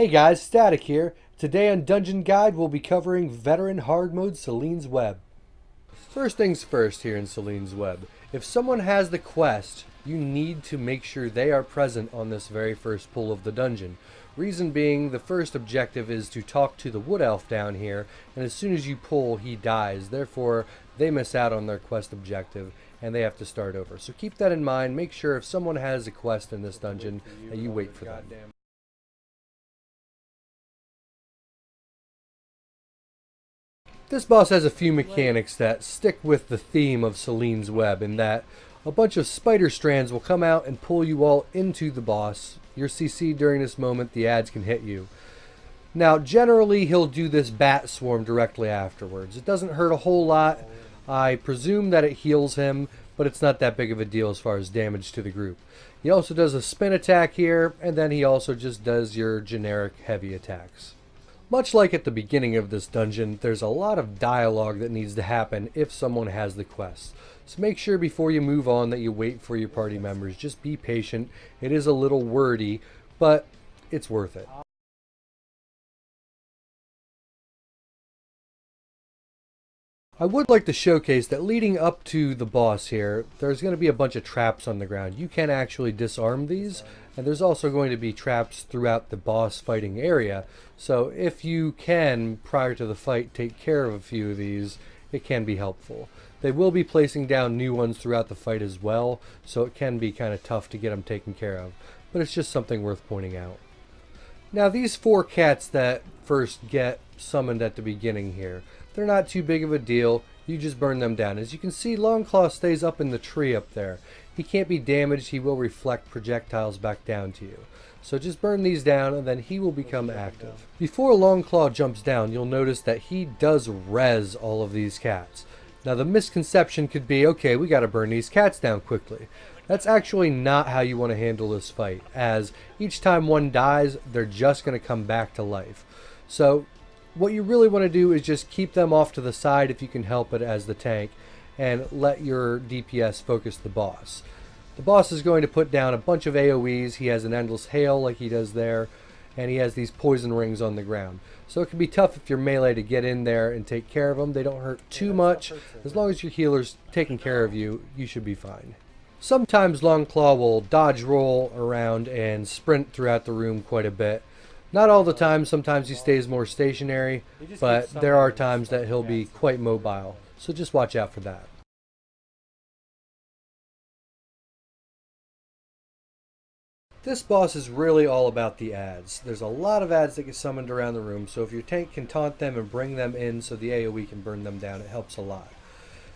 Hey guys, Static here. Today on Dungeon Guide we'll be covering Veteran Hard Mode Selene's Web. First things first here in Selene's Web. If someone has the quest, you need to make sure they are present on this very first pull of the dungeon. Reason being, the first objective is to talk to the Wood Elf down here, and as soon as you pull, he dies. Therefore, they miss out on their quest objective, and they have to start over. So keep that in mind. Make sure if someone has a quest in this dungeon, that you wait for them. This boss has a few mechanics that stick with the theme of Selene's Web, in that a bunch of spider strands will come out and pull you all into the boss. You're CC'd during this moment, the ads can hit you. Now, generally, he'll do this bat swarm directly afterwards. It doesn't hurt a whole lot. I presume that it heals him, but it's not that big of a deal as far as damage to the group. He also does a spin attack here, and then he also just does your generic heavy attacks. Much like at the beginning of this dungeon, there's a lot of dialogue that needs to happen if someone has the quest. So make sure before you move on that you wait for your party members. Just be patient. It is a little wordy, but it's worth it. I would like to showcase that leading up to the boss here, there's going to be a bunch of traps on the ground. You can actually disarm these, and there's also going to be traps throughout the boss fighting area. So if you can, prior to the fight, take care of a few of these, it can be helpful. They will be placing down new ones throughout the fight as well, so it can be kind of tough to get them taken care of. But it's just something worth pointing out. Now these four cats that first get summoned at the beginning here, they're not too big of a deal. You just burn them down. As you can see, Longclaw stays up in the tree up there. He can't be damaged. He will reflect projectiles back down to you. So just burn these down and then he will become active. Before Longclaw jumps down, you'll notice that he does res all of these cats. Now the misconception could be, okay, we gotta burn these cats down quickly. That's actually not how you want to handle this fight, as each time one dies, they're just going to come back to life. So what you really want to do is just keep them off to the side if you can help it as the tank, and let your DPS focus the boss. The boss is going to put down a bunch of AoEs. He has an endless hail like he does there, and he has these poison rings on the ground. So it can be tough if you're melee to get in there and take care of them. They don't hurt too much. As long as your healer's taking care of you, you should be fine. Sometimes Longclaw will dodge roll around and sprint throughout the room quite a bit. Not all the time, sometimes he stays more stationary, but there are times that he'll be quite mobile, so just watch out for that. This boss is really all about the ads. There's a lot of ads that get summoned around the room, so if your tank can taunt them and bring them in so the AoE can burn them down, it helps a lot.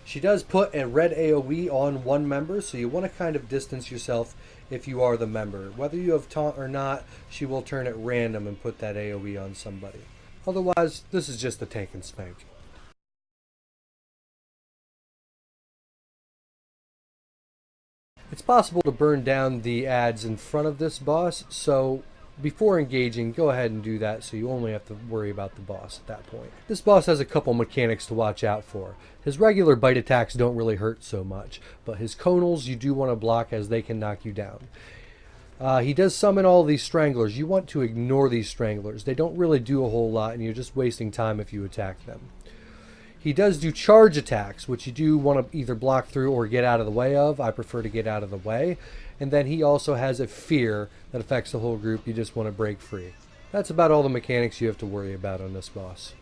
She does put a red AoE on one member, so you want to kind of distance yourself if you are the member. Whether you have taunt or not, she will turn at random and put that AoE on somebody. Otherwise, this is just the tank and spank. It's possible to burn down the ads in front of this boss, so before engaging, go ahead and do that so you only have to worry about the boss at that point. This boss has a couple mechanics to watch out for. His regular bite attacks don't really hurt so much, but his conals you do want to block as they can knock you down. He does summon all these stranglers. You want to ignore these stranglers. They don't really do a whole lot and you're just wasting time if you attack them. He does do charge attacks, which you do want to either block through or get out of the way of. I prefer to get out of the way. And then he also has a fear that affects the whole group. You just want to break free. That's about all the mechanics you have to worry about on this boss.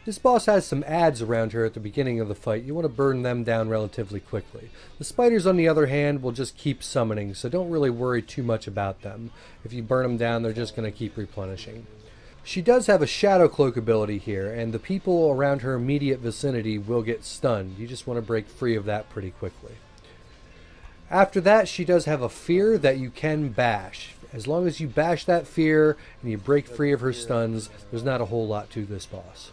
This boss has some ads around her at the beginning of the fight. You want to burn them down relatively quickly. The spiders, on the other hand, will just keep summoning, so don't really worry too much about them. If you burn them down, they're just going to keep replenishing. She does have a shadow cloak ability here, and the people around her immediate vicinity will get stunned. You just want to break free of that pretty quickly. After that, she does have a fear that you can bash. As long as you bash that fear and you break free of her stuns, there's not a whole lot to this boss.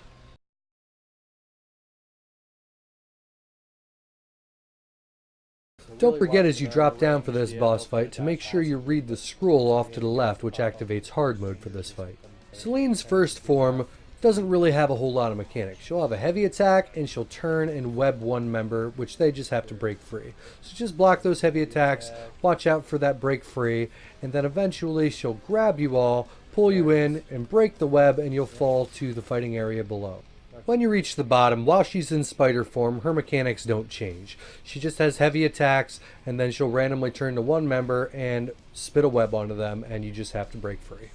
Don't forget as you drop down for this boss fight to make sure you read the scroll off to the left, which activates hard mode for this fight. Selene's first form doesn't really have a whole lot of mechanics. She'll have a heavy attack, and she'll turn and web one member, which they just have to break free. So just block those heavy attacks, watch out for that break free, and then eventually she'll grab you all, pull you in, and break the web, and you'll fall to the fighting area below. When you reach the bottom, while she's in spider form, her mechanics don't change. She just has heavy attacks, and then she'll randomly turn to one member and spit a web onto them, and you just have to break free.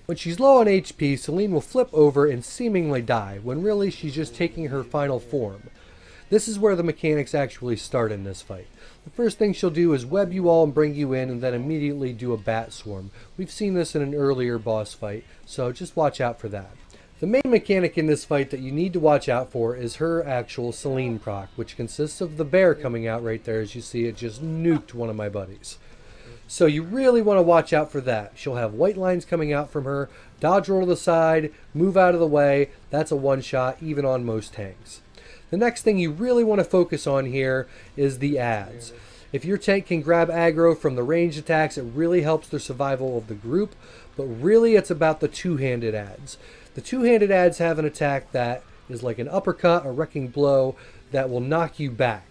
When she's low on HP, Selene will flip over and seemingly die, when really she's just taking her final form. This is where the mechanics actually start in this fight. The first thing she'll do is web you all and bring you in, and then immediately do a bat swarm. We've seen this in an earlier boss fight, so just watch out for that. The main mechanic in this fight that you need to watch out for is her actual Selene proc, which consists of the bear coming out right there. As you see, it just nuked one of my buddies. So you really want to watch out for that. She'll have white lines coming out from her, dodge roll to the side, move out of the way. That's a one-shot, even on most tanks. The next thing you really want to focus on here is the adds. If your tank can grab aggro from the ranged attacks, it really helps the survival of the group, but really it's about the two-handed adds. The two-handed adds have an attack that is like an uppercut, a wrecking blow, that will knock you back.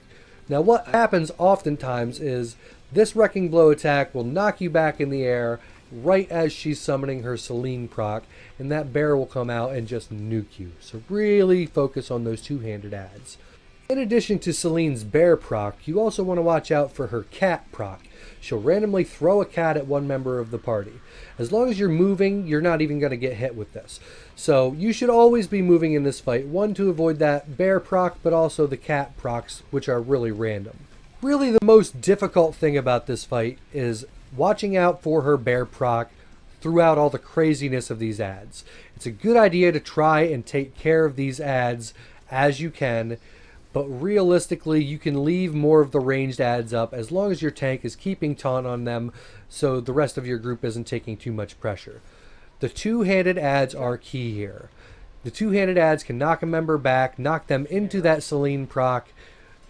Now what happens oftentimes is this wrecking blow attack will knock you back in the air right as she's summoning her Selene proc, and that bear will come out and just nuke you. So really focus on those two-handed adds. In addition to Selene's bear proc, you also want to watch out for her cat proc. She'll randomly throw a cat at one member of the party. As long as you're moving, you're not even going to get hit with this. So you should always be moving in this fight, one to avoid that bear proc, but also the cat procs, which are really random. Really the most difficult thing about this fight is watching out for her bear proc throughout all the craziness of these adds. It's a good idea to try and take care of these adds as you can, but realistically you can leave more of the ranged adds up as long as your tank is keeping taunt on them so the rest of your group isn't taking too much pressure. The two-handed adds are key here. The two-handed adds can knock a member back, knock them into that Selene proc,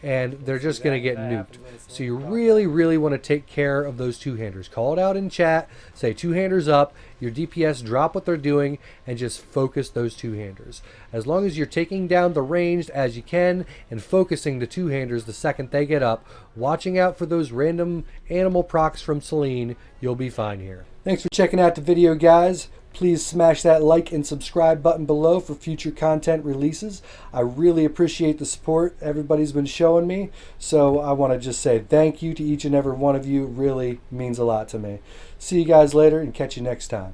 and they're just going to get nuked. So you really want to take care of those two-handers. Call it out in chat, say two-handers up, your DPS drop what they're doing, and just focus those two-handers. As long as you're taking down the ranged as you can and focusing the two-handers the second they get up, watching out for those random animal procs from Selene, you'll be fine here. Thanks for checking out the video, guys. Please smash that like and subscribe button below for future content releases. I really appreciate the support everybody's been showing me. So I want to just say thank you to each and every one of you. It really means a lot to me. See you guys later and catch you next time.